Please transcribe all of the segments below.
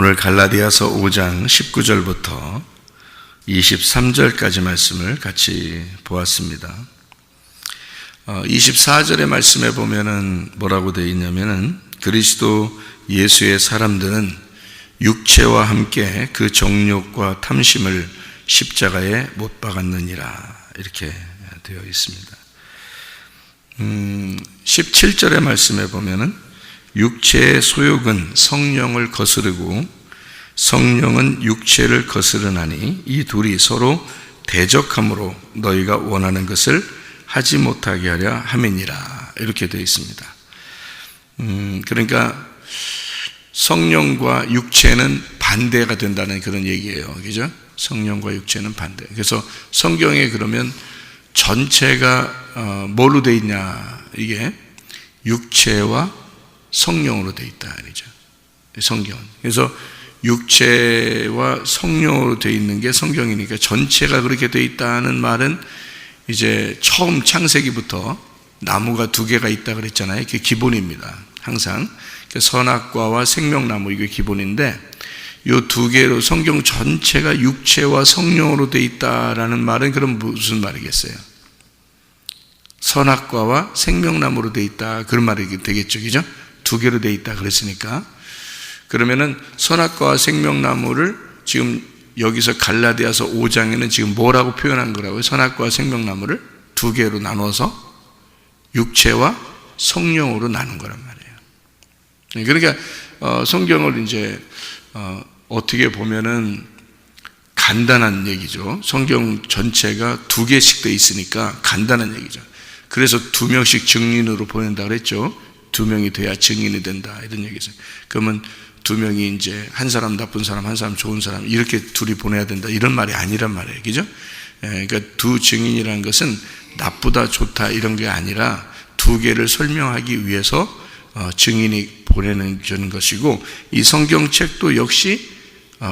오늘 갈라디아서 5장 19절부터 23절까지 말씀을 같이 보았습니다. 24절의 말씀에 보면은 뭐라고 되어 있냐면은 그리스도 예수의 사람들은 육체와 함께 그 정욕과 탐심을 십자가에 못 박았느니라, 이렇게 되어 있습니다. 17절의 말씀에 보면은 육체의 소욕은 성령을 거스르고 성령은 육체를 거스르나니 이 둘이 서로 대적함으로 너희가 원하는 것을 하지 못하게 하려 함이니라, 이렇게 되어 있습니다. 그러니까 성령과 육체는 반대가 된다는 그런 얘기예요. 그죠? 성령과 육체는 반대. 그래서 성경에 그러면 전체가 뭘로 되어 있냐, 이게 육체와 성령으로 되어 있다, 아니죠? 성경은. 그래서 육체와 성령으로 되어 있는 게 성경이니까 전체가 그렇게 되어 있다는 말은 이제 처음 창세기부터 나무가 두 개가 있다 그랬잖아요. 그게 기본입니다. 항상 선악과와 생명나무, 이게 기본인데 이 두 개로 성경 전체가 육체와 성령으로 되어 있다라는 말은 그럼 무슨 말이겠어요? 선악과와 생명나무로 되어 있다, 그런 말이 되겠죠, 그죠? 두 개로 되어 있다 그랬으니까. 그러면은 선악과와 생명나무를 지금 여기서 갈라디아서 5장에는 지금 뭐라고 표현한 거라고요? 선악과와 생명나무를 두 개로 나눠서 육체와 성령으로 나눈 거란 말이에요. 그러니까 성경을 이제 어떻게 보면은 간단한 얘기죠. 성경 전체가 두 개씩 되어 있으니까 간단한 얘기죠. 그래서 두 명씩 증인으로 보낸다 그랬죠. 두 명이 돼야 증인이 된다, 이런 얘기죠. 그러면 두 명이 이제 한 사람 나쁜 사람, 한 사람 좋은 사람, 이렇게 둘이 보내야 된다, 이런 말이 아니란 말이에요. 그죠? 그러니까 두 증인이라는 것은 나쁘다 좋다 이런 게 아니라 두 개를 설명하기 위해서 증인이 보내는 것이고, 이 성경책도 역시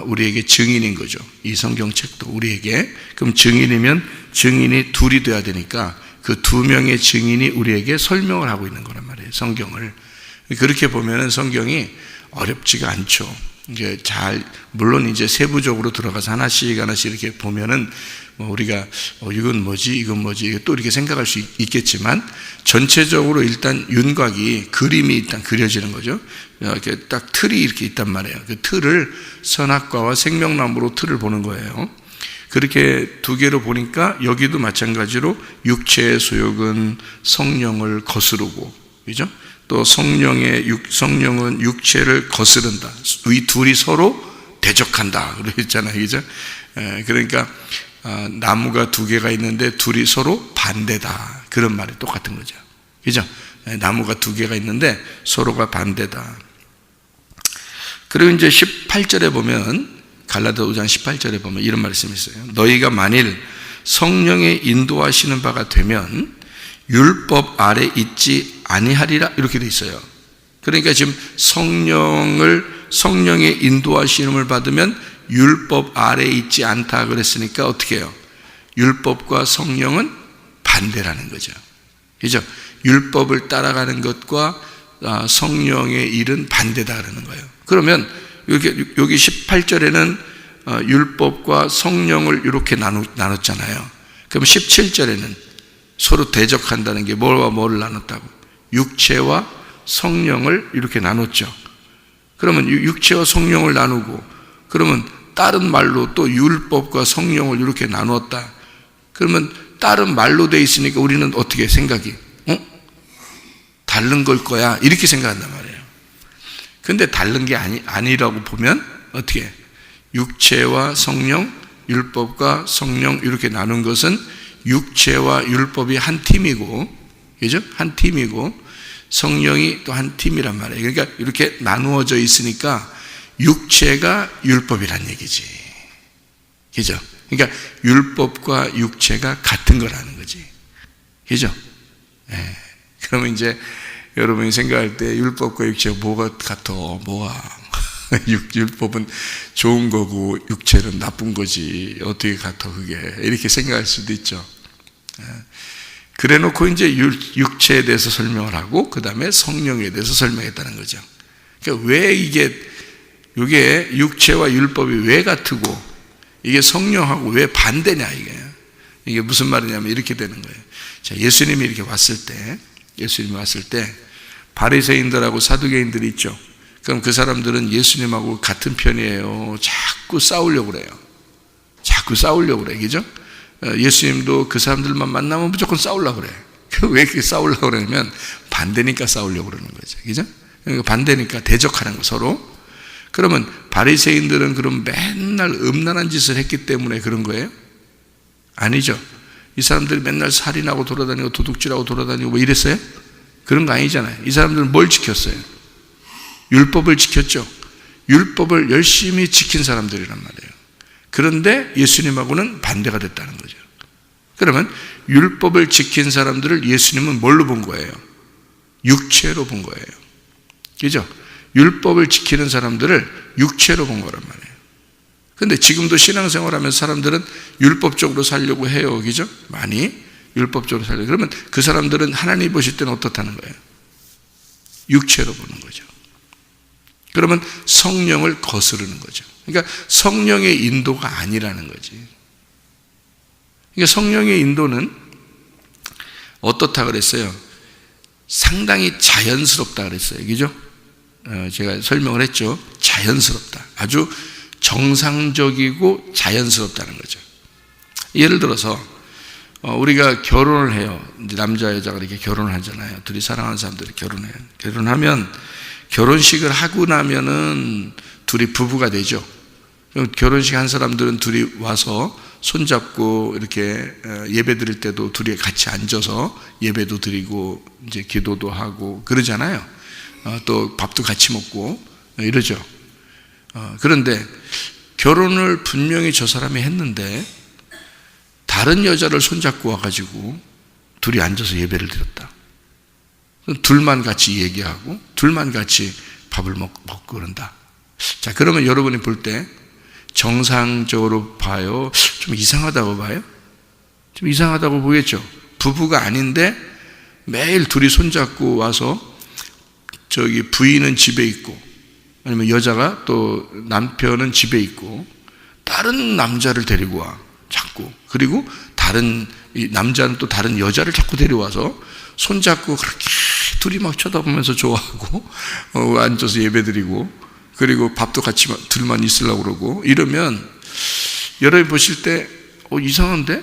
우리에게 증인인 거죠. 이 성경책도 우리에게. 그럼 증인이면 증인이 둘이 돼야 되니까 그 두 명의 증인이 우리에게 설명을 하고 있는 거란 말이에요, 성경을. 그렇게 보면은 성경이 어렵지가 않죠. 이제 물론 이제 세부적으로 들어가서 하나씩 이렇게 보면은 우리가 이건 뭐지, 이건 뭐지, 또 이렇게 생각할 수 있겠지만 전체적으로 일단 윤곽이, 그림이 일단 그려지는 거죠. 이렇게 딱 틀이 이렇게 있단 말이에요. 그 틀을 선악과와 생명나무로 틀을 보는 거예요. 그렇게 두 개로 보니까 여기도 마찬가지로 육체의 소욕은 성령을 거스르고, 그죠? 또 성령은 육체를 거스른다. 이 둘이 서로 대적한다 그랬잖아요, 그죠? 그러니까 나무가 두 개가 있는데 둘이 서로 반대다, 그런 말이 똑같은 거죠, 그죠? 나무가 두 개가 있는데 서로가 반대다. 그리고 이제 18절에 보면, 갈라디아 5장 18절에 보면 이런 말씀이 있어요. 너희가 만일 성령의 인도하시는 바가 되면 율법 아래 있지 아니하리라, 이렇게 돼 있어요. 그러니까 지금 성령의 인도하심을 받으면 율법 아래 있지 않다 그랬으니까 어떻게 해요? 율법과 성령은 반대라는 거죠, 그죠? 율법을 따라가는 것과 성령의 일은 반대다 그러는 거예요. 그러면 여기 18절에는 율법과 성령을 이렇게 나눴잖아요. 그럼 17절에는 서로 대적한다는 게 뭐와 뭐를 나눴다고? 육체와 성령을 이렇게 나눴죠. 그러면 육체와 성령을 나누고, 그러면 다른 말로 또 율법과 성령을 이렇게 나누었다. 그러면 다른 말로 돼 있으니까 우리는 어떻게 생각이? 다른 걸 거야, 이렇게 생각한단 말이에요. 근데 다른 게 아니라고 보면 어떻게? 육체와 성령, 율법과 성령 이렇게 나눈 것은 육체와 율법이 한 팀이고, 그죠? 한 팀이고 성령이 또 한 팀이란 말이에요. 그러니까 이렇게 나누어져 있으니까 육체가 율법이란 얘기지, 그죠? 그러니까 율법과 육체가 같은 거라는 거지, 그죠? 그러면 이제 여러분이 생각할 때 율법과 육체가 뭐가 같아? 뭐가? 율법은 좋은 거고 육체는 나쁜 거지, 어떻게 같아 그게? 이렇게 생각할 수도 있죠. 그래 놓고 이제 육체에 대해서 설명을 하고 그 다음에 성령에 대해서 설명했다는 거죠. 그러니까 왜 이게 이게 육체와 율법이 왜 같고 이게 성령하고 왜 반대냐, 이게 무슨 말이냐면 이렇게 되는 거예요. 자, 예수님이 이렇게 왔을 때 바리새인들하고 사두개인들이 있죠. 그럼 그 사람들은 예수님하고 같은 편이에요. 자꾸 싸우려고 그래요. 그죠? 예수님도 그 사람들만 만나면 무조건 싸우려고 그래. 왜 이렇게 싸우려고 그러냐면 반대니까 싸우려고 그러는 거죠. 그죠? 반대니까 대적하는 거, 서로. 그러면 바리새인들은 그럼 맨날 음란한 짓을 했기 때문에 그런 거예요? 아니죠. 이 사람들이 맨날 살인하고 돌아다니고 도둑질하고 돌아다니고 뭐 이랬어요? 그런 거 아니잖아요. 이 사람들은 뭘 지켰어요? 율법을 지켰죠. 율법을 열심히 지킨 사람들이란 말이에요. 그런데 예수님하고는 반대가 됐다는 거죠. 그러면 율법을 지킨 사람들을 예수님은 뭘로 본 거예요? 육체로 본 거예요. 그죠? 율법을 지키는 사람들을 육체로 본 거란 말이에요. 근데 지금도 신앙생활하면서 사람들은 율법적으로 살려고 해요. 그죠? 많이 율법적으로 살려고. 그러면 그 사람들은 하나님 보실 때는 어떻다는 거예요? 육체로 보는 거죠. 그러면 성령을 거스르는 거죠. 그러니까 성령의 인도가 아니라는 거지. 그러니까 성령의 인도는 어떻다 그랬어요? 상당히 자연스럽다 그랬어요. 그죠? 제가 설명을 했죠. 자연스럽다. 아주 정상적이고 자연스럽다는 거죠. 예를 들어서 우리가 결혼을 해요. 이제 남자 여자가 이렇게 결혼을 하잖아요. 둘이 사랑하는 사람들이 결혼해요. 결혼하면 결혼식을 하고 나면은 둘이 부부가 되죠. 결혼식 한 사람들은 둘이 와서 손잡고 이렇게 예배 드릴 때도 둘이 같이 앉아서 예배도 드리고 이제 기도도 하고 그러잖아요. 또 밥도 같이 먹고 이러죠. 그런데 결혼을 분명히 저 사람이 했는데 다른 여자를 손잡고 와가지고 둘이 앉아서 예배를 드렸다. 둘만 같이 얘기하고 둘만 같이 밥을 먹고 그런다. 자, 그러면 여러분이 볼 때 정상적으로 봐요? 좀 이상하다고 봐요? 좀 이상하다고 보겠죠? 부부가 아닌데 매일 둘이 손잡고 와서 저기 부인은 집에 있고 아니면 여자가 또 남편은 집에 있고 다른 남자를 데리고 와 자꾸. 그리고 다른 이 남자는 또 다른 여자를 자꾸 데려와서 손잡고 그렇게 둘이 막 쳐다보면서 좋아하고 앉아서 예배드리고 그리고 밥도 같이 둘만 있으려고 그러고 이러면 여러분이 보실 때 이상한데?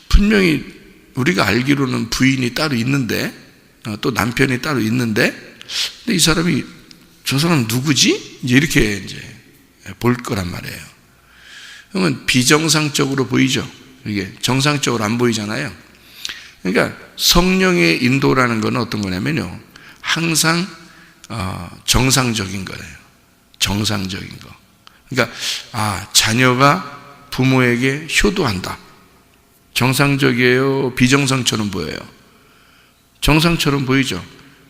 분명히 우리가 알기로는 부인이 따로 있는데 또 남편이 따로 있는데 근데 이 사람이 저 사람 누구지? 이렇게 이제 볼 거란 말이에요. 그러면 비정상적으로 보이죠. 이게 정상적으로 안 보이잖아요. 그러니까 성령의 인도라는 건 어떤 거냐면요. 항상 정상적인 거예요. 정상적인 거. 그러니까 자녀가 부모에게 효도한다. 정상적이에요? 비정상처럼 보여요? 정상처럼 보이죠.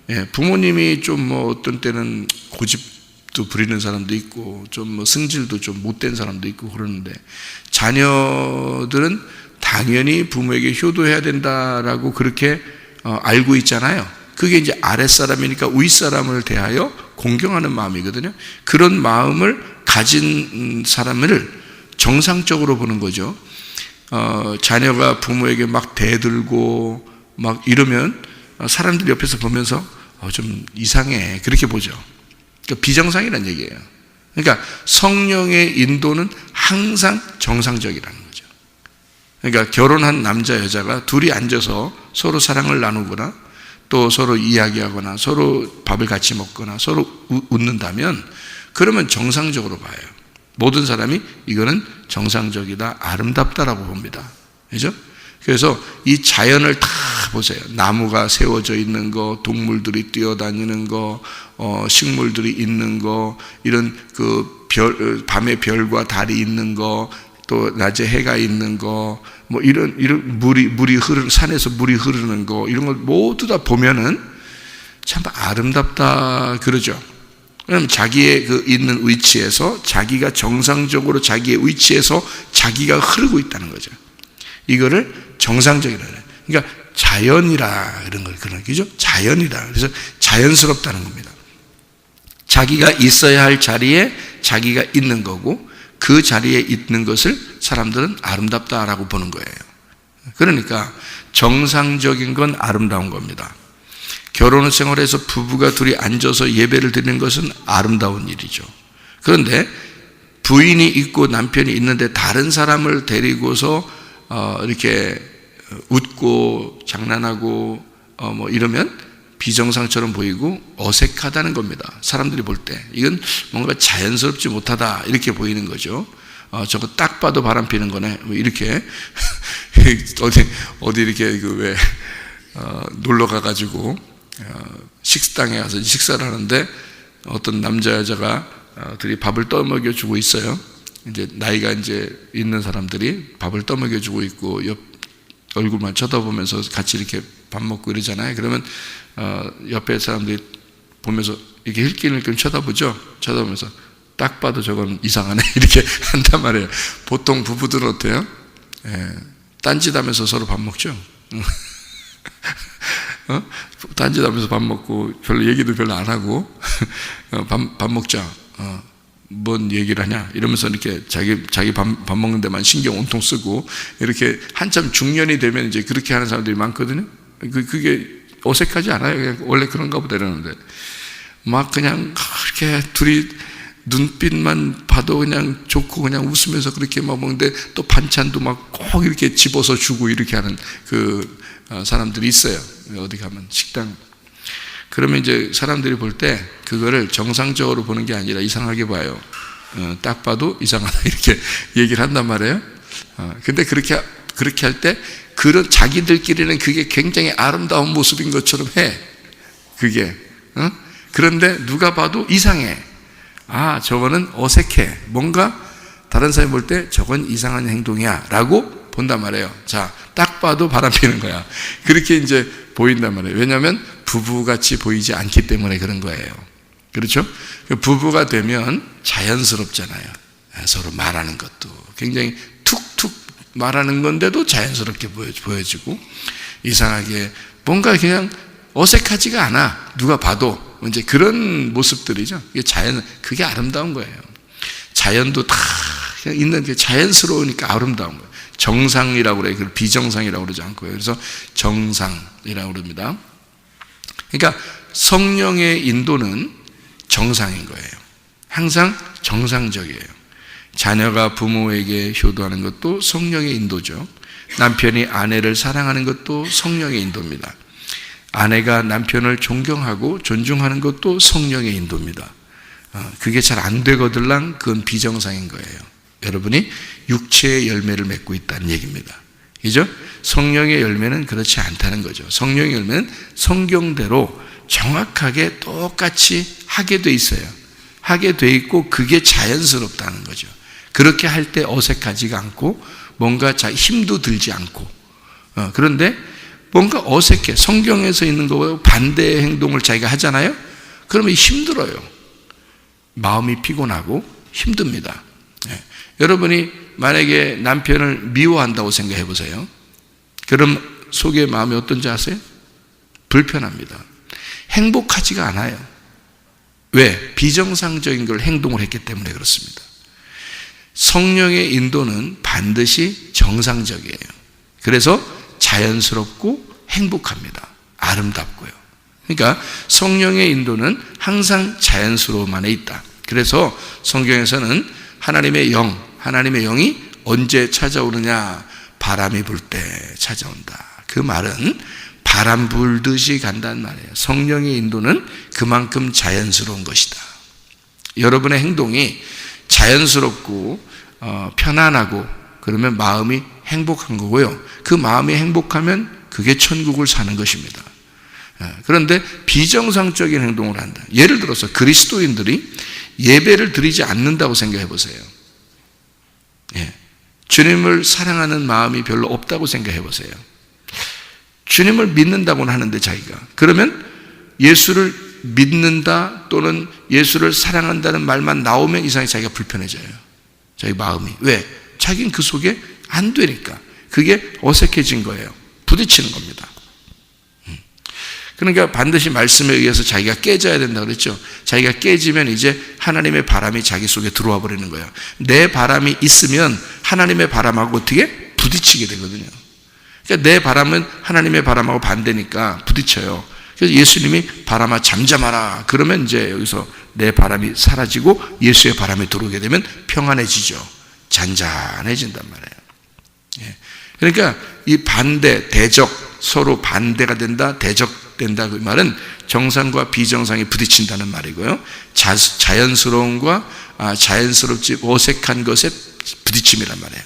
예, 부모님이 좀 뭐 어떤 때는 고집도 부리는 사람도 있고 좀 뭐 승질도 좀 못된 사람도 있고 그러는데 자녀들은 당연히 부모에게 효도해야 된다라고 그렇게 알고 있잖아요. 그게 이제 아랫사람이니까 윗사람을 대하여 공경하는 마음이거든요. 그런 마음을 가진 사람을 정상적으로 보는 거죠. 자녀가 부모에게 막 대들고 막 이러면 사람들이 옆에서 보면서 좀 이상해 그렇게 보죠. 그러니까 비정상이라는 얘기예요. 그러니까 성령의 인도는 항상 정상적이라는 거죠. 그러니까 결혼한 남자 여자가 둘이 앉아서 서로 사랑을 나누거나 또 서로 이야기하거나 서로 밥을 같이 먹거나 서로 웃는다면 그러면 정상적으로 봐요. 모든 사람이 이거는 정상적이다, 아름답다라고 봅니다. 그죠? 그래서 이 자연을 다 보세요. 나무가 세워져 있는 거, 동물들이 뛰어다니는 거, 식물들이 있는 거, 이런 그 밤에 별과 달이 있는 거, 또 낮에 해가 있는 거, 뭐 이런 물이 흐르는 산에서 물이 흐르는 거 이런 걸 모두 다 보면은 참 아름답다 그러죠. 그럼 자기의 그 있는 위치에서 자기가 정상적으로 자기의 위치에서 자기가 흐르고 있다는 거죠. 이거를 정상적이라 그래요. 그러니까 자연이라 이런 걸 그런 거죠. 자연이라. 그래서 자연스럽다는 겁니다. 자기가 있어야 할 자리에 자기가 있는 거고 그 자리에 있는 것을 사람들은 아름답다라고 보는 거예요. 그러니까 정상적인 건 아름다운 겁니다. 결혼 생활에서 부부가 둘이 앉아서 예배를 드리는 것은 아름다운 일이죠. 그런데 부인이 있고 남편이 있는데 다른 사람을 데리고서 이렇게 웃고 장난하고 뭐 이러면 비정상처럼 보이고 어색하다는 겁니다. 사람들이 볼 때 이건 뭔가 자연스럽지 못하다 이렇게 보이는 거죠. 저거 딱 봐도 바람 피는 거네. 뭐 이렇게 어디 이렇게 왜 놀러 가가지고 식당에 가서 식사를 하는데 어떤 남자 여자가 들이 밥을 떠먹여 주고 있어요. 이제 나이가 이제 있는 사람들이 밥을 떠먹여 주고 있고 옆 얼굴만 쳐다보면서 같이 이렇게 밥 먹고 이러잖아요. 그러면 옆에 사람들이 보면서 이렇게 힐끔힐끔 쳐다보죠. 쳐다보면서 딱 봐도 저건 이상하네 이렇게 한단 말이에요. 보통 부부들은 어때요? 딴짓하면서 서로 밥 먹죠. 딴짓하면서 밥 먹고 별로 얘기도 별로 안 하고 밥 먹자. 뭔 얘기를 하냐 이러면서 이렇게 자기 밥 먹는 데만 신경 온통 쓰고 이렇게 한참 중년이 되면 이제 그렇게 하는 사람들이 많거든요. 그게 어색하지 않아요? 그냥 원래 그런가 보다 이러는데 막 그냥 그렇게 둘이 눈빛만 봐도 그냥 좋고 그냥 웃으면서 그렇게 막 먹는데 또 반찬도 막 꼭 이렇게 집어서 주고 이렇게 하는 그 사람들이 있어요. 어디 가면 식당. 그러면 이제 사람들이 볼 때 그거를 정상적으로 보는 게 아니라 이상하게 봐요. 딱 봐도 이상하다 이렇게 얘기를 한단 말이에요. 근데 그렇게 할 때 그런 자기들끼리는 그게 굉장히 아름다운 모습인 것처럼 해. 그게. 그런데 누가 봐도 이상해. 저거는 어색해. 뭔가 다른 사람이 볼 때 저건 이상한 행동이야 라고 본단 말이에요. 자, 딱 봐도 바람 피는 거야. 그렇게 이제 보인단 말이에요. 왜냐하면 부부같이 보이지 않기 때문에 그런 거예요. 그렇죠? 부부가 되면 자연스럽잖아요. 서로 말하는 것도 굉장히 툭툭 말하는 건데도 자연스럽게 보여지고 이상하게 뭔가 그냥 어색하지가 않아. 누가 봐도 이제 그런 모습들이죠. 그게 아름다운 거예요. 자연도 다 그냥 있는 게 자연스러우니까 아름다운 거예요. 정상이라고 그래요. 그걸 비정상이라고 그러지 않고요. 그래서 정상이라고 그럽니다. 그러니까 성령의 인도는 정상인 거예요. 항상 정상적이에요. 자녀가 부모에게 효도하는 것도 성령의 인도죠. 남편이 아내를 사랑하는 것도 성령의 인도입니다. 아내가 남편을 존경하고 존중하는 것도 성령의 인도입니다. 그게 잘 안 되거들랑 그건 비정상인 거예요. 여러분이 육체의 열매를 맺고 있다는 얘기입니다. 그죠? 성령의 열매는 그렇지 않다는 거죠. 성령의 열매는 성경대로 정확하게 똑같이 하게 돼 있어요. 하게 돼 있고 그게 자연스럽다는 거죠. 그렇게 할 때 어색하지가 않고 뭔가 힘도 들지 않고 그런데 뭔가 어색해. 성경에서 있는 거와 반대의 행동을 자기가 하잖아요. 그러면 힘들어요. 마음이 피곤하고 힘듭니다. 여러분이 만약에 남편을 미워한다고 생각해 보세요. 그럼 속의 마음이 어떤지 아세요? 불편합니다. 행복하지가 않아요. 왜? 비정상적인 걸 행동을 했기 때문에 그렇습니다. 성령의 인도는 반드시 정상적이에요. 그래서 자연스럽고 행복합니다. 아름답고요. 그러니까 성령의 인도는 항상 자연스러움 안에 있다. 그래서 성경에서는 하나님의 영이 언제 찾아오느냐? 바람이 불 때 찾아온다. 그 말은 바람 불듯이 간다는 말이에요. 성령의 인도는 그만큼 자연스러운 것이다. 여러분의 행동이 자연스럽고 편안하고 그러면 마음이 행복한 거고요. 그 마음이 행복하면 그게 천국을 사는 것입니다. 그런데 비정상적인 행동을 한다. 예를 들어서 그리스도인들이 예배를 드리지 않는다고 생각해 보세요. 주님을 사랑하는 마음이 별로 없다고 생각해 보세요. 주님을 믿는다고는 하는데 자기가 그러면 예수를 믿는다 또는 예수를 사랑한다는 말만 나오면 이상하게 자기가 불편해져요. 자기 마음이. 왜? 자기는 그 속에 안 되니까. 그게 어색해진 거예요. 부딪히는 겁니다. 그러니까 반드시 말씀에 의해서 자기가 깨져야 된다고 그랬죠. 자기가 깨지면 이제 하나님의 바람이 자기 속에 들어와 버리는 거예요. 내 바람이 있으면 하나님의 바람하고 어떻게 부딪히게 되거든요. 그러니까 내 바람은 하나님의 바람하고 반대니까 부딪혀요. 그래서 예수님이 바람아 잠잠하라 그러면 이제 여기서 내 바람이 사라지고 예수의 바람이 들어오게 되면 평안해지죠. 잔잔해진단 말이에요. 예. 그러니까 이 반대, 대적, 서로 반대가 된다, 대적된다 그 말은 정상과 비정상이 부딪힌다는 말이고요. 자연스러움과 자연스럽지 어색한 것의 부딪힘이란 말이에요.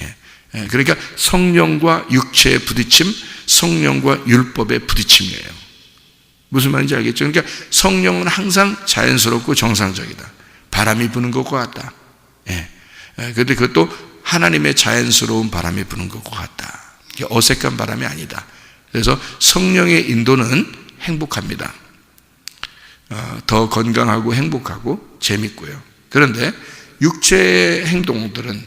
예. 그러니까 성령과 육체의 부딪힘, 성령과 율법의 부딪힘이에요. 무슨 말인지 알겠죠? 그러니까 성령은 항상 자연스럽고 정상적이다. 바람이 부는 것과 같다. 예. 그런데 그것도 하나님의 자연스러운 바람이 부는 것과 같다. 어색한 바람이 아니다. 그래서 성령의 인도는 행복합니다. 더 건강하고 행복하고 재밌고요. 그런데 육체의 행동들은,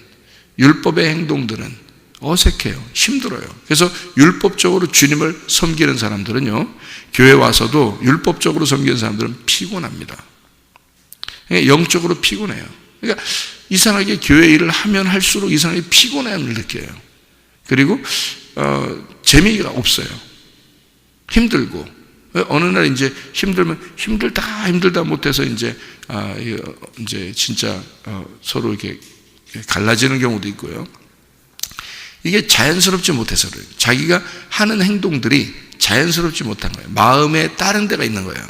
율법의 행동들은 어색해요. 힘들어요. 그래서 율법적으로 주님을 섬기는 사람들은요, 교회 와서도 율법적으로 섬기는 사람들은 피곤합니다. 영적으로 피곤해요. 그러니까 이상하게 교회 일을 하면 할수록 이상하게 피곤함을 느껴요. 그리고 재미가 없어요. 힘들고 어느 날 이제 힘들면 힘들다 못해서 이제 진짜 서로 이렇게 갈라지는 경우도 있고요. 이게 자연스럽지 못해서 그래요. 자기가 하는 행동들이 자연스럽지 못한 거예요. 마음에 다른 데가 있는 거예요.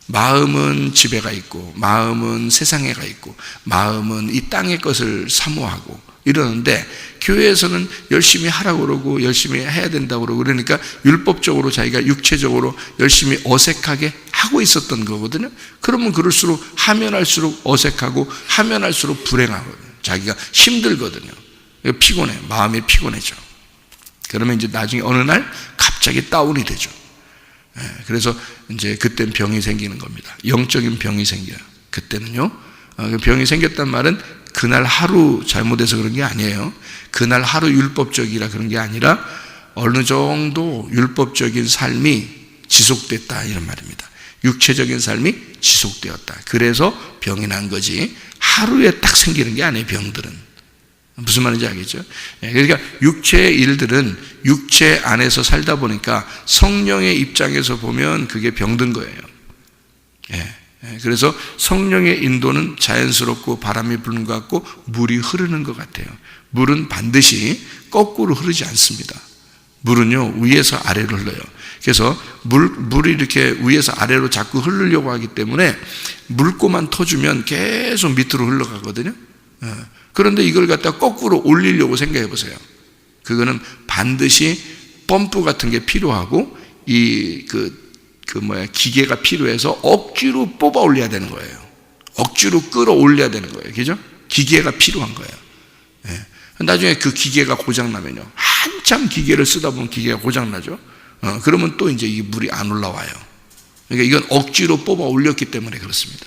마음은 집에가 있고, 마음은 세상에 가 있고, 마음은 이 땅의 것을 사모하고 이러는데, 교회에서는 열심히 하라고 그러고 열심히 해야 된다고 그러고 그러니까 율법적으로 자기가 육체적으로 열심히 어색하게 하고 있었던 거거든요. 그러면 그럴수록 하면 할수록 어색하고 하면 할수록 불행하거든요. 자기가 힘들거든요. 피곤해요. 마음이 피곤해져. 그러면 이제 나중에 어느 날 갑자기 다운이 되죠. 그래서 이제 그땐 병이 생기는 겁니다. 영적인 병이 생겨요. 그때는요. 병이 생겼단 말은 그날 하루 잘못해서 그런 게 아니에요. 그날 하루 율법적이라 그런 게 아니라 어느 정도 율법적인 삶이 지속됐다 이런 말입니다. 육체적인 삶이 지속되었다. 그래서 병이 난 거지 하루에 딱 생기는 게 아니에요. 병들은. 무슨 말인지 알겠죠? 그러니까 육체의 일들은 육체 안에서 살다 보니까 성령의 입장에서 보면 그게 병든 거예요. 그래서 성령의 인도는 자연스럽고 바람이 부는 것 같고 물이 흐르는 것 같아요. 물은 반드시 거꾸로 흐르지 않습니다. 물은요 위에서 아래로 흘러요. 그래서 물이 이렇게 위에서 아래로 자꾸 흐르려고 하기 때문에 물꼬만 터주면 계속 밑으로 흘러가거든요. 그런데 이걸 갖다 거꾸로 올리려고 생각해 보세요. 그거는 반드시 펌프 같은 게 필요하고 기계가 필요해서 억지로 뽑아 올려야 되는 거예요. 억지로 끌어올려야 되는 거예요. 그죠? 기계가 필요한 거예요. 나중에 그 기계가 고장나면요. 한참 기계를 쓰다 보면 기계가 고장나죠. 그러면 또 이제 이 물이 안 올라와요. 그러니까 이건 억지로 뽑아 올렸기 때문에 그렇습니다.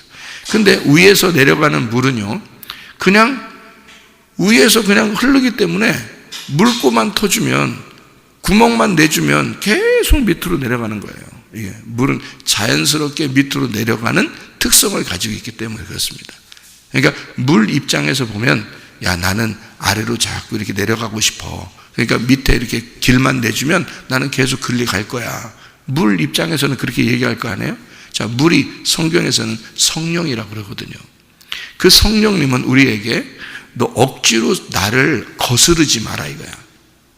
근데 위에서 내려가는 물은요, 그냥 위에서 그냥 흐르기 때문에 물꼬만 터주면, 구멍만 내주면 계속 밑으로 내려가는 거예요. 물은 자연스럽게 밑으로 내려가는 특성을 가지고 있기 때문에 그렇습니다. 그러니까 물 입장에서 보면, 야, 나는 아래로 자꾸 이렇게 내려가고 싶어. 그러니까 밑에 이렇게 길만 내주면 나는 계속 글리 갈 거야. 물 입장에서는 그렇게 얘기할 거 아니에요? 자, 물이 성경에서는 성령이라고 그러거든요. 그 성령님은 우리에게 너 억지로 나를 거스르지 마라 이거야.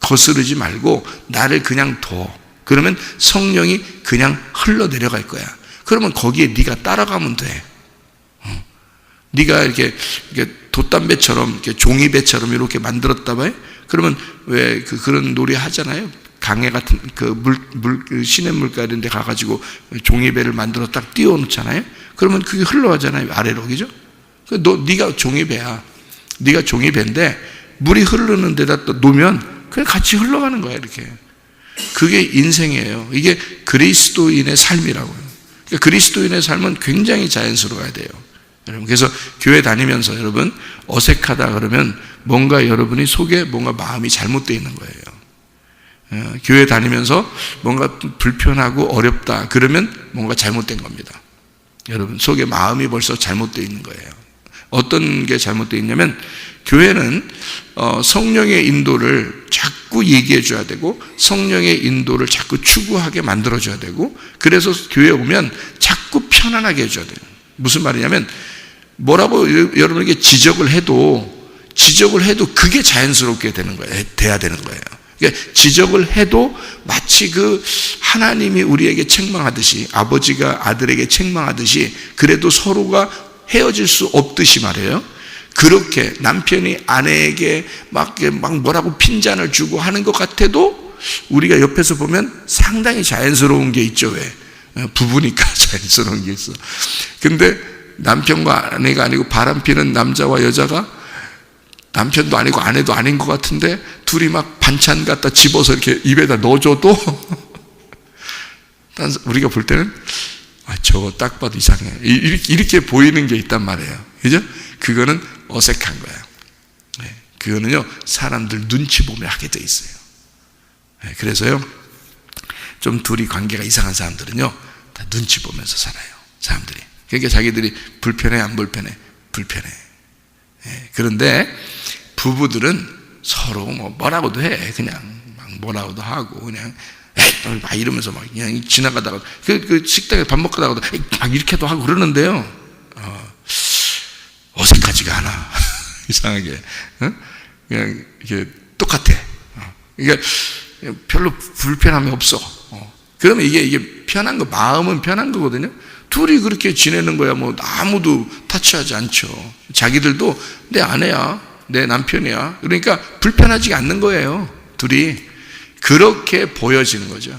거스르지 말고 나를 그냥 둬. 그러면 성령이 그냥 흘러내려갈 거야. 그러면 거기에 네가 따라가면 돼. 네가 이렇게 돛담배처럼, 이렇게 종이배처럼 이렇게 만들었다 봐요. 그러면 왜 그런 놀이 하잖아요. 강에 같은 시냇물가 이런 데 가가지고 종이배를 만들어 딱 띄워놓잖아요. 그러면 그게 흘러가잖아요. 아래로. 그죠? 네가 종이배야. 네가 종이배인데 물이 흐르는 데다 또 놓으면 그냥 같이 흘러가는 거야. 이렇게. 그게 인생이에요. 이게 그리스도인의 삶이라고요. 그러니까 그리스도인의 삶은 굉장히 자연스러워야 돼요. 여러분, 그래서 교회 다니면서 여러분 어색하다 그러면 뭔가 여러분이 속에 뭔가 마음이 잘못되어 있는 거예요. 교회 다니면서 뭔가 불편하고 어렵다 그러면 뭔가 잘못된 겁니다. 여러분 속에 마음이 벌써 잘못되어 있는 거예요. 어떤 게 잘못되어 있냐면 교회는 성령의 인도를 자꾸 얘기해 줘야 되고 성령의 인도를 자꾸 추구하게 만들어 줘야 되고 그래서 교회에 오면 자꾸 편안하게 해줘야 돼요. 무슨 말이냐면 뭐라고 여러분에게 지적을 해도 그게 자연스럽게 되는 거예요. 돼야 되는 거예요. 그러니까 지적을 해도 마치 그 하나님이 우리에게 책망하듯이 아버지가 아들에게 책망하듯이 그래도 서로가 헤어질 수 없듯이 말이에요. 그렇게 남편이 아내에게 막 뭐라고 핀잔을 주고 하는 것 같아도 우리가 옆에서 보면 상당히 자연스러운 게 있죠. 왜? 부부니까 자연스러운 게 있어. 근데 남편과 아내가 아니고 바람피는 남자와 여자가 남편도 아니고 아내도 아닌 것 같은데 둘이 막 반찬 갖다 집어서 이렇게 입에다 넣어줘도 우리가 볼 때는 저거 딱 봐도 이상해. 이렇게 보이는 게 있단 말이에요. 그죠? 그거는 어색한 거예요. 그거는요, 사람들 눈치 보며 하게 돼 있어요. 그래서요, 좀 둘이 관계가 이상한 사람들은요, 다 눈치 보면서 살아요. 사람들이. 그러니까 자기들이 불편해, 안 불편해? 불편해. 그런데 부부들은 서로 뭐라고도 해. 그냥 막 뭐라고도 하고, 그냥 막 이러면서 막 그냥 지나가다가 그 식당에 밥 먹다가도 막 이렇게도 하고 그러는데요. 어색하지가 않아. 이상하게. 그냥 이게 똑같아. 그러니까 별로 불편함이 없어. 그러면 이게 편한 거, 마음은 편한 거거든요. 둘이 그렇게 지내는 거야. 뭐 아무도 타치하지 않죠. 자기들도 내 아내야, 내 남편이야. 그러니까 불편하지가 않는 거예요. 둘이 그렇게 보여지는 거죠.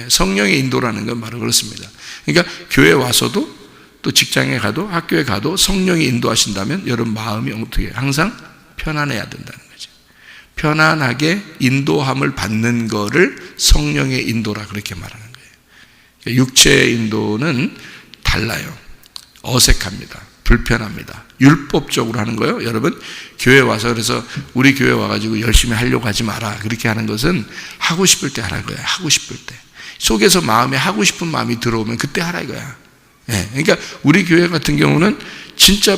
성령의 인도라는 건 바로 그렇습니다. 그러니까 교회 와서도 또 직장에 가도 학교에 가도 성령이 인도하신다면 여러분 마음이 어떻게 항상 편안해야 된다는 거죠. 편안하게 인도함을 받는 거를 성령의 인도라 그렇게 말하는 거예요. 육체의 인도는 달라요. 어색합니다. 불편합니다. 율법적으로 하는 거예요. 여러분 교회 와서 그래서 우리 교회 와가지고 열심히 하려고 하지 마라. 그렇게 하는 것은 하고 싶을 때 하라는 거예요. 하고 싶을 때 속에서 마음에 하고 싶은 마음이 들어오면 그때 하라 이거야. 그러니까 우리 교회 같은 경우는 진짜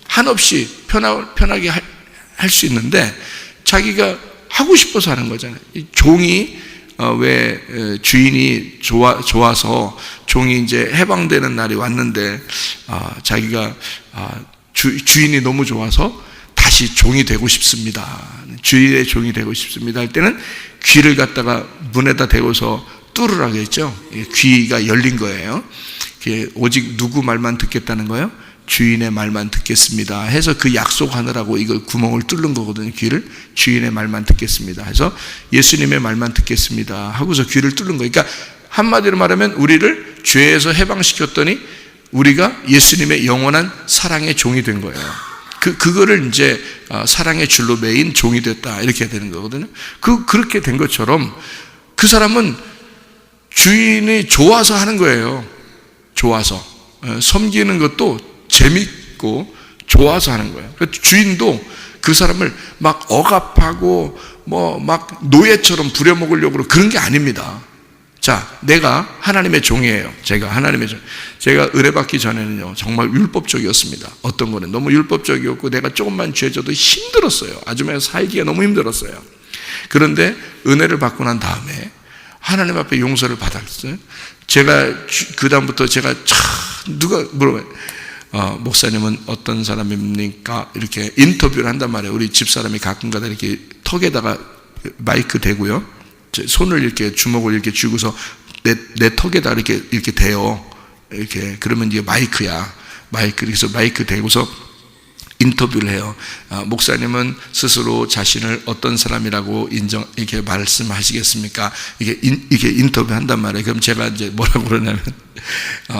한없이 편하게 할 수 있는데 자기가 하고 싶어서 하는 거잖아요. 종이 왜 주인이 좋아서 종이 이제 해방되는 날이 왔는데 자기가 주인이 너무 좋아서 다시 종이 되고 싶습니다. 주인의 종이 되고 싶습니다 할 때는 귀를 갖다가 문에다 대고서 뚫으라고 했죠. 귀가 열린 거예요. 오직 누구 말만 듣겠다는 거예요? 주인의 말만 듣겠습니다 해서 그 약속하느라고 이걸 구멍을 뚫는 거거든요. 귀를 주인의 말만 듣겠습니다 해서 예수님의 말만 듣겠습니다 하고서 귀를 뚫는 거예요. 그러니까 한마디로 말하면 우리를 죄에서 해방시켰더니 우리가 예수님의 영원한 사랑의 종이 된 거예요. 그거를 이제 사랑의 줄로 매인 종이 됐다 이렇게 되는 거거든요. 그렇게 된 것처럼 그 사람은 주인이 좋아서 하는 거예요. 좋아서 섬기는 것도 재밌고 좋아서 하는 거예요. 주인도 그 사람을 막 억압하고 뭐 막 노예처럼 부려먹으려고 그런 게 아닙니다. 자, 내가 하나님의 종이에요. 제가 하나님의 종. 제가 의뢰받기 전에는요 정말 율법적이었습니다. 어떤 거는 너무 율법적이었고 내가 조금만 죄져도 힘들었어요. 아주 살기가 너무 힘들었어요. 그런데 은혜를 받고 난 다음에 하나님 앞에 용서를 받았어요. 제가 그 다음부터 제가 누가 물어봐요. 목사님은 어떤 사람입니까? 이렇게 인터뷰를 한단 말이에요. 우리 집사람이 가끔가다 이렇게 턱에다가 마이크 대고요. 손을 이렇게 주먹을 이렇게 쥐고서 내 턱에다 이렇게 대요. 이렇게 그러면 이게 마이크야. 그래서 마이크 대고서 인터뷰를 해요. 목사님은 스스로 자신을 어떤 사람이라고 이렇게 말씀하시겠습니까? 이렇게 인터뷰 한단 말이에요. 그럼 제가 이제 뭐라고 그러냐면,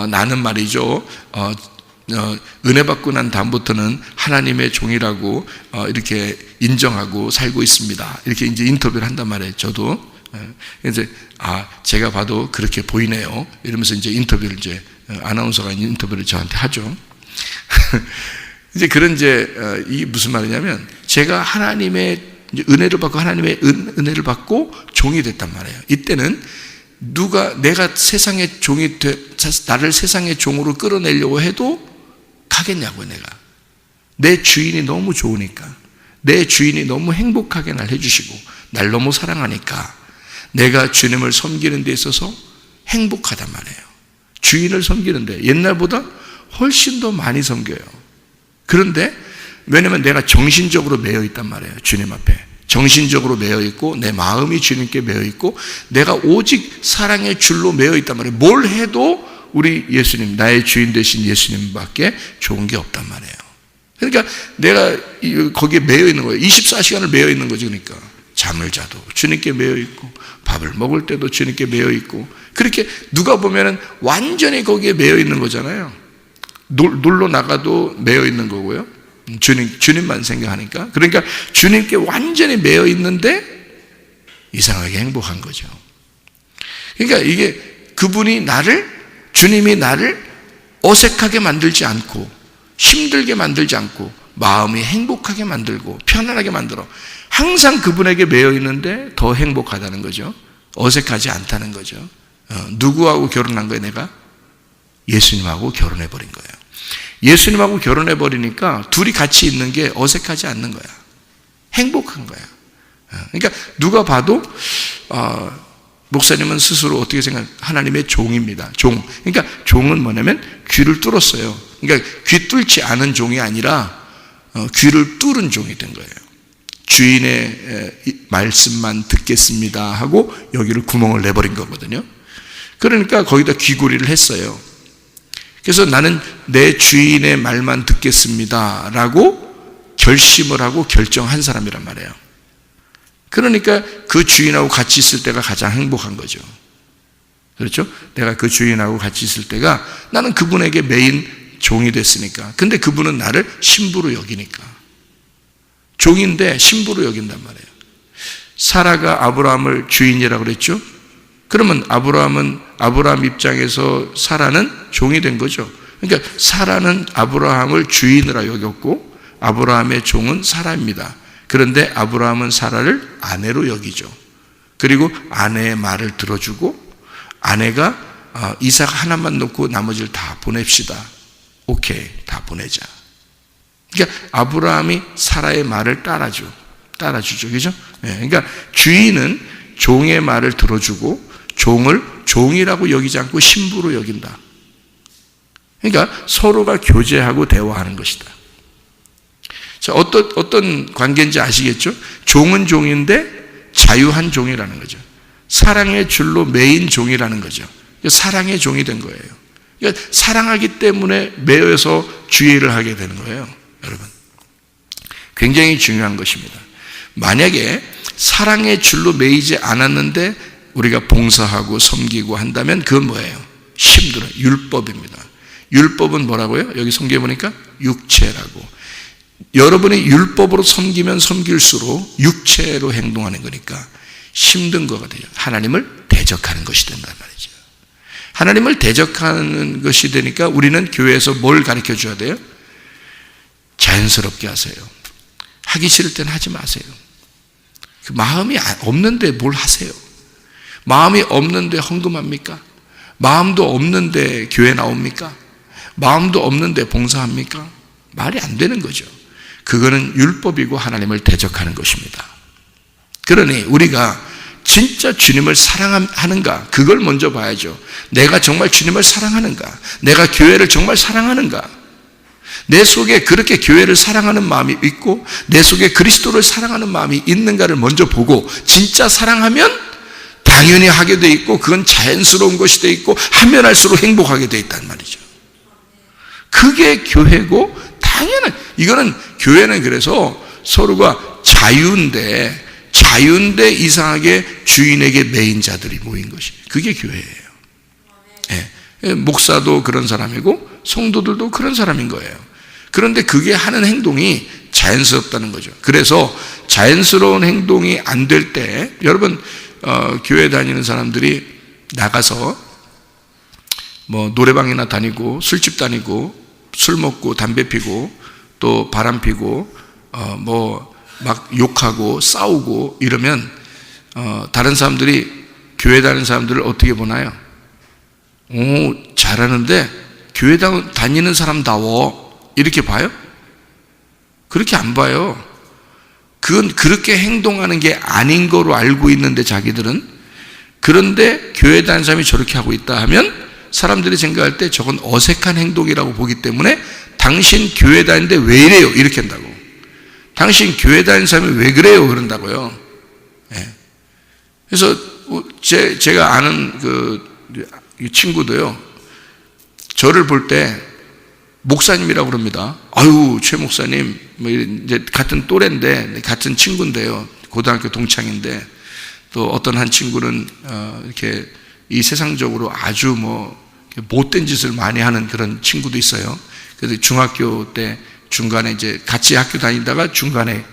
나는 말이죠. 은혜 받고 난 다음부터는 하나님의 종이라고 이렇게 인정하고 살고 있습니다. 이렇게 이제 인터뷰를 한단 말이에요. 저도. 이제 제가 봐도 그렇게 보이네요. 이러면서 이제 인터뷰를 이제 아나운서가 인터뷰를 저한테 하죠. 이제 이게 무슨 말이냐면 제가 하나님의 이제 은혜를 받고 하나님의 은혜를 받고 종이 됐단 말이에요. 이때는 내가 세상의 종이 나를 세상의 종으로 끌어내려고 해도 가겠냐고요. 내 주인이 너무 좋으니까, 내 주인이 너무 행복하게 날 해주시고 날 너무 사랑하니까 내가 주님을 섬기는 데 있어서 행복하단 말이에요. 주인을 섬기는데 옛날보다 훨씬 더 많이 섬겨요. 그런데 왜냐면 내가 정신적으로 매여 있단 말이에요. 주님 앞에 정신적으로 매여 있고 내 마음이 주님께 매여 있고 내가 오직 사랑의 줄로 매여 있단 말이에요. 뭘 해도 우리 예수님, 나의 주인 되신 예수님밖에 좋은 게 없단 말이에요. 그러니까 내가 거기에 매여 있는 거예요. 24시간을 매여 있는 거죠. 그러니까 잠을 자도 주님께 매여 있고 밥을 먹을 때도 주님께 매여 있고, 그렇게 누가 보면은 완전히 거기에 매여 있는 거잖아요. 놀러 나가도 매여 있는 거고요. 주님만 생각하니까. 그러니까 주님께 완전히 매여 있는데 이상하게 행복한 거죠. 그러니까 이게 주님이 나를 어색하게 만들지 않고 힘들게 만들지 않고 마음이 행복하게 만들고 편안하게 만들어 항상 그분에게 매여 있는데 더 행복하다는 거죠. 어색하지 않다는 거죠. 누구하고 결혼한 거예요? 내가 예수님하고 결혼해 버린 거예요. 예수님하고 결혼해 버리니까 둘이 같이 있는 게 어색하지 않는 거야. 행복한 거야. 그러니까 누가 봐도 목사님은 스스로 어떻게 하나님의 종입니다. 종. 그러니까 종은 뭐냐면 귀를 뚫었어요. 그러니까 귀 뚫지 않은 종이 아니라 귀를 뚫은 종이 된 거예요. 주인의 말씀만 듣겠습니다 하고 여기를 구멍을 내버린 거거든요. 그러니까 거기다 귀고리를 했어요. 그래서 나는 내 주인의 말만 듣겠습니다 라고 결심을 하고 결정한 사람이란 말이에요. 그러니까 그 주인하고 같이 있을 때가 가장 행복한 거죠. 그렇죠? 내가 그 주인하고 같이 있을 때가 나는 그분에게 매인 종이 됐으니까. 근데 그분은 나를 신부로 여기니까. 종인데 신부로 여긴단 말이에요. 사라가 아브라함을 주인이라고 그랬죠? 그러면 아브라함 입장에서 사라는 종이 된 거죠. 그러니까 사라는 아브라함을 주인으로 여겼고 아브라함의 종은 사라입니다. 그런데 아브라함은 사라를 아내로 여기죠. 그리고 아내의 말을 들어주고 아내가 이삭 하나만 놓고 나머지를 다 보냅시다. 오케이, 다 보내자. 그러니까 아브라함이 사라의 말을 따라주죠. 그죠? 그러니까 주인은 종의 말을 들어주고 종을 종이라고 여기지 않고 신부로 여긴다. 그러니까 서로가 교제하고 대화하는 것이다. 자, 어떤 관계인지 아시겠죠? 종은 종인데 자유한 종이라는 거죠. 사랑의 줄로 매인 종이라는 거죠. 사랑의 종이 된 거예요. 그러니까 사랑하기 때문에 매여서 주의를 하게 되는 거예요. 여러분, 굉장히 중요한 것입니다. 만약에 사랑의 줄로 매이지 않았는데 우리가 봉사하고 섬기고 한다면 그건 뭐예요? 힘들어요. 율법입니다. 율법은 뭐라고요? 여기 성경에 보니까 육체라고. 여러분이 율법으로 섬기면 섬길수록 육체로 행동하는 거니까 힘든 거가 돼요. 하나님을 대적하는 것이 된단 말이죠. 하나님을 대적하는 것이 되니까 우리는 교회에서 뭘 가르쳐 줘야 돼요? 자연스럽게 하세요. 하기 싫을 때는 하지 마세요. 그 마음이 없는데 뭘 하세요? 마음이 없는데 헌금합니까? 마음도 없는데 교회 나옵니까? 마음도 없는데 봉사합니까? 말이 안 되는 거죠. 그거는 율법이고 하나님을 대적하는 것입니다. 그러니 우리가 진짜 주님을 사랑하는가? 그걸 먼저 봐야죠. 내가 정말 주님을 사랑하는가? 내가 교회를 정말 사랑하는가? 내 속에 그렇게 교회를 사랑하는 마음이 있고 내 속에 그리스도를 사랑하는 마음이 있는가를 먼저 보고 진짜 사랑하면 당연히 하게 돼 있고 그건 자연스러운 것이 돼 있고 하면 할수록 행복하게 돼 있단 말이죠. 그게 교회고 당연한, 이거는 교회는 그래서 서로가 자유인데 이상하게 주인에게 매인 자들이 모인 것이, 그게 교회예요. 네. 목사도 그런 사람이고 성도들도 그런 사람인 거예요. 그런데 그게 하는 행동이 자연스럽다는 거죠. 그래서 자연스러운 행동이 안 될 때 여러분 교회 다니는 사람들이 나가서 뭐 노래방이나 다니고 술집 다니고 술 먹고 담배 피고 또 바람 피고 뭐 막 욕하고 싸우고 이러면 다른 사람들이 교회 다니는 사람들을 어떻게 보나요? 오, 잘하는데 교회 다니는 사람다워 이렇게 봐요? 그렇게 안 봐요. 그건 그렇게 행동하는 게 아닌 거로 알고 있는데 자기들은. 그런데 교회 다니는 사람이 저렇게 하고 있다 하면 사람들이 생각할 때 저건 어색한 행동이라고 보기 때문에 당신 교회 다니는데 왜 이래요? 이렇게 한다고. 당신 교회 다니는 사람이 왜 그래요? 그런다고요. 네. 그래서 제가 아는 친구도요, 저를 볼 때 목사님이라고 그럽니다. 아유, 최 목사님, 이제 같은 또래인데, 같은 친구인데요. 고등학교 동창인데, 또 어떤 한 친구는, 이렇게 이 세상적으로 아주 못된 짓을 많이 하는 그런 친구도 있어요. 그래서 중학교 때 중간에 이제 같이 학교 다니다가 중간에,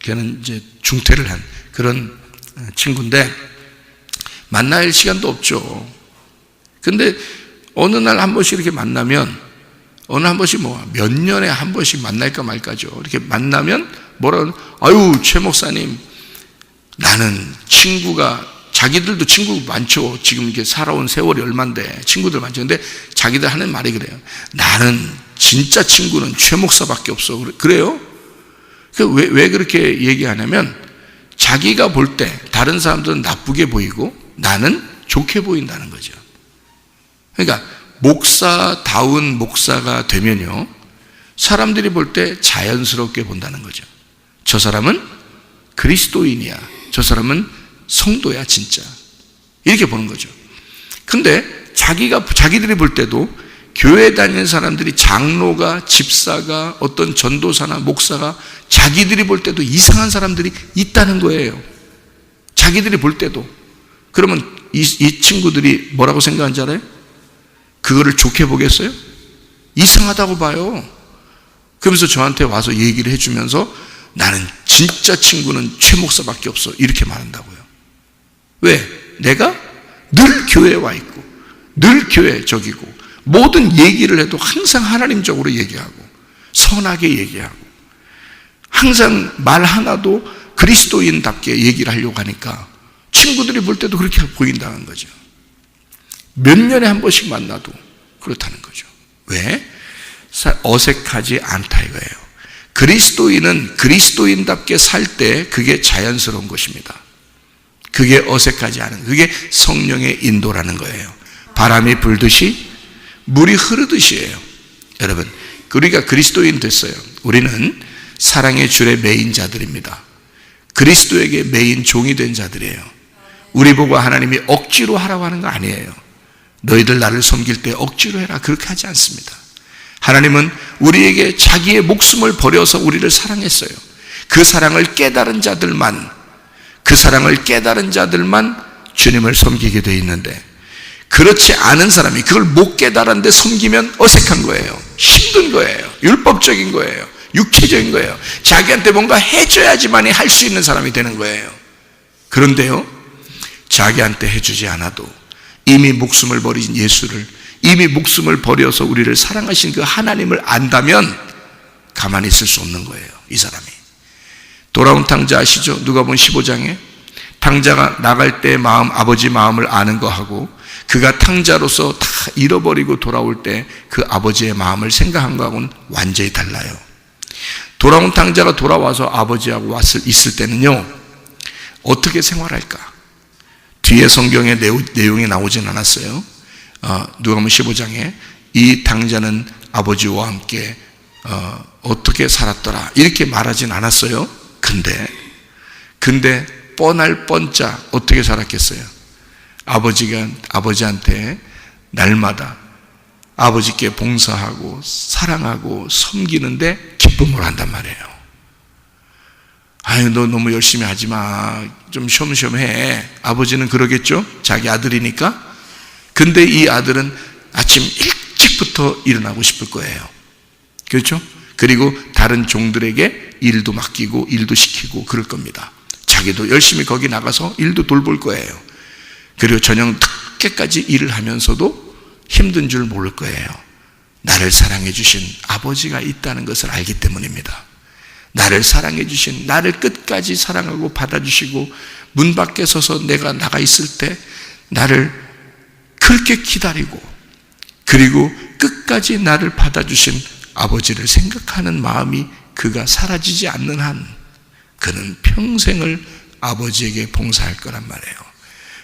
걔는 이제 중퇴를 한 그런 친구인데, 만날 시간도 없죠. 근데 어느 날 한 번씩 이렇게 만나면, 어느 한 번씩 몇 년에 한 번씩 만날까 말까죠. 이렇게 만나면 아유, 최 목사님, 나는 친구가, 자기들도 친구 많죠. 지금 이렇게 살아온 세월이 얼만데 친구들 많죠. 근데 자기들 하는 말이 그래요. 나는 진짜 친구는 최 목사밖에 없어. 그래요? 왜 그렇게 얘기하냐면, 자기가 볼 때 다른 사람들은 나쁘게 보이고 나는 좋게 보인다는 거죠. 그러니까 목사다운 목사가 되면요, 사람들이 볼 때 자연스럽게 본다는 거죠. 저 사람은 그리스도인이야. 저 사람은 성도야, 진짜. 이렇게 보는 거죠. 근데 자기들이 볼 때도 교회 다니는 사람들이, 장로가, 집사가, 어떤 전도사나 목사가 자기들이 볼 때도 이상한 사람들이 있다는 거예요. 자기들이 볼 때도. 그러면 이 친구들이 뭐라고 생각하는지 알아요? 그거를 좋게 보겠어요? 이상하다고 봐요. 그러면서 저한테 와서 얘기를 해주면서 나는 진짜 친구는 최 목사밖에 없어. 이렇게 말한다고요. 왜? 내가 늘 교회에 와 있고 늘 교회 적이고 모든 얘기를 해도 항상 하나님적으로 얘기하고 선하게 얘기하고 항상 말 하나도 그리스도인답게 얘기를 하려고 하니까 친구들이 볼 때도 그렇게 보인다는 거죠. 몇 년에 한 번씩 만나도 그렇다는 거죠. 왜? 어색하지 않다 이거예요. 그리스도인은 그리스도인답게 살 때 그게 자연스러운 것입니다. 그게 어색하지 않은, 그게 성령의 인도라는 거예요. 바람이 불듯이 물이 흐르듯이에요. 여러분, 우리가 그리스도인 됐어요. 우리는 사랑의 줄의 매인 자들입니다. 그리스도에게 매인 종이 된 자들이에요. 우리 보고 하나님이 억지로 하라고 하는 거 아니에요. 너희들 나를 섬길 때 억지로 해라, 그렇게 하지 않습니다. 하나님은 우리에게 자기의 목숨을 버려서 우리를 사랑했어요. 그 사랑을 깨달은 자들만 주님을 섬기게 되어 있는데, 그렇지 않은 사람이 그걸 못 깨달았는데 섬기면 어색한 거예요. 힘든 거예요. 율법적인 거예요. 육체적인 거예요. 자기한테 뭔가 해줘야지만이 할 수 있는 사람이 되는 거예요. 그런데요, 자기한테 해주지 않아도 이미 목숨을 버린 예수를, 이미 목숨을 버려서 우리를 사랑하신 그 하나님을 안다면 가만히 있을 수 없는 거예요, 이 사람이. 돌아온 탕자 아시죠? 누가복음 15장에 탕자가 나갈 때 아버지 마음을 아는 거하고 그가 탕자로서 다 잃어버리고 돌아올 때 그 아버지의 마음을 생각한 거하고는 완전히 달라요. 돌아온 탕자가 돌아와서 아버지하고 있을 때는요, 어떻게 생활할까? 뒤에 성경의 내용이 나오진 않았어요. 누가복음 15장에 이 탕자는 아버지와 함께 어떻게 살았더라 이렇게 말하진 않았어요. 근데 뻔할 뻔짜 어떻게 살았겠어요? 아버지한테 날마다 아버지께 봉사하고 사랑하고 섬기는데 기쁨을 한단 말이에요. 아유, 너 너무 열심히 하지 마. 좀 쉬엄쉬엄 해. 아버지는 그러겠죠? 자기 아들이니까. 근데 이 아들은 아침 일찍부터 일어나고 싶을 거예요. 그렇죠? 그리고 다른 종들에게 일도 맡기고 일도 시키고 그럴 겁니다. 자기도 열심히 거기 나가서 일도 돌볼 거예요. 그리고 저녁 늦게까지 일을 하면서도 힘든 줄 모를 거예요. 나를 사랑해 주신 아버지가 있다는 것을 알기 때문입니다. 나를 사랑해 주신, 나를 끝까지 사랑하고 받아주시고 문 밖에 서서 내가 나가 있을 때 나를 그렇게 기다리고 그리고 끝까지 나를 받아주신 아버지를 생각하는 마음이 그가 사라지지 않는 한 그는 평생을 아버지에게 봉사할 거란 말이에요.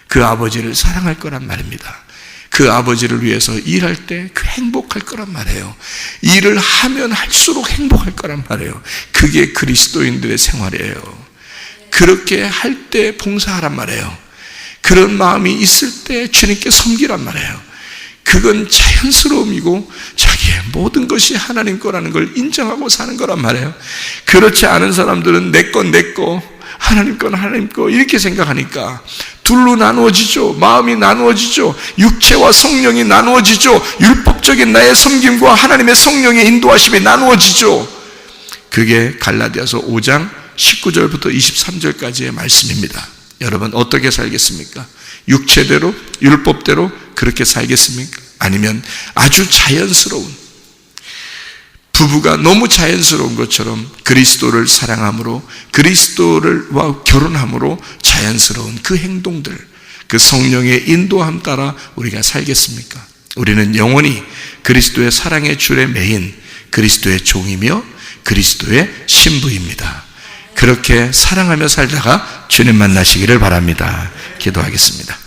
그 아버지를 사랑할 거란 말입니다. 그 아버지를 위해서 일할 때 행복할 거란 말이에요. 일을 하면 할수록 행복할 거란 말이에요. 그게 그리스도인들의 생활이에요. 그렇게 할 때 봉사하란 말이에요. 그런 마음이 있을 때 주님께 섬기란 말이에요. 그건 자연스러움이고 자기의 모든 것이 하나님 거라는 걸 인정하고 사는 거란 말이에요. 그렇지 않은 사람들은 내 건 내 거, 하나님 건 하나님 거 이렇게 생각하니까 둘로 나누어지죠. 마음이 나누어지죠. 육체와 성령이 나누어지죠. 율법적인 나의 섬김과 하나님의 성령의 인도하심이 나누어지죠. 그게 갈라디아서 5장 19절부터 23절까지의 말씀입니다. 여러분 어떻게 살겠습니까? 육체대로, 율법대로 그렇게 살겠습니까? 아니면 아주 자연스러운, 부부가 너무 자연스러운 것처럼 그리스도를 사랑함으로, 그리스도와 결혼함으로 자연스러운 그 행동들, 그 성령의 인도함 따라 우리가 살겠습니까? 우리는 영원히 그리스도의 사랑의 줄에 매인 그리스도의 종이며 그리스도의 신부입니다. 그렇게 사랑하며 살다가 주님 만나시기를 바랍니다. 기도하겠습니다.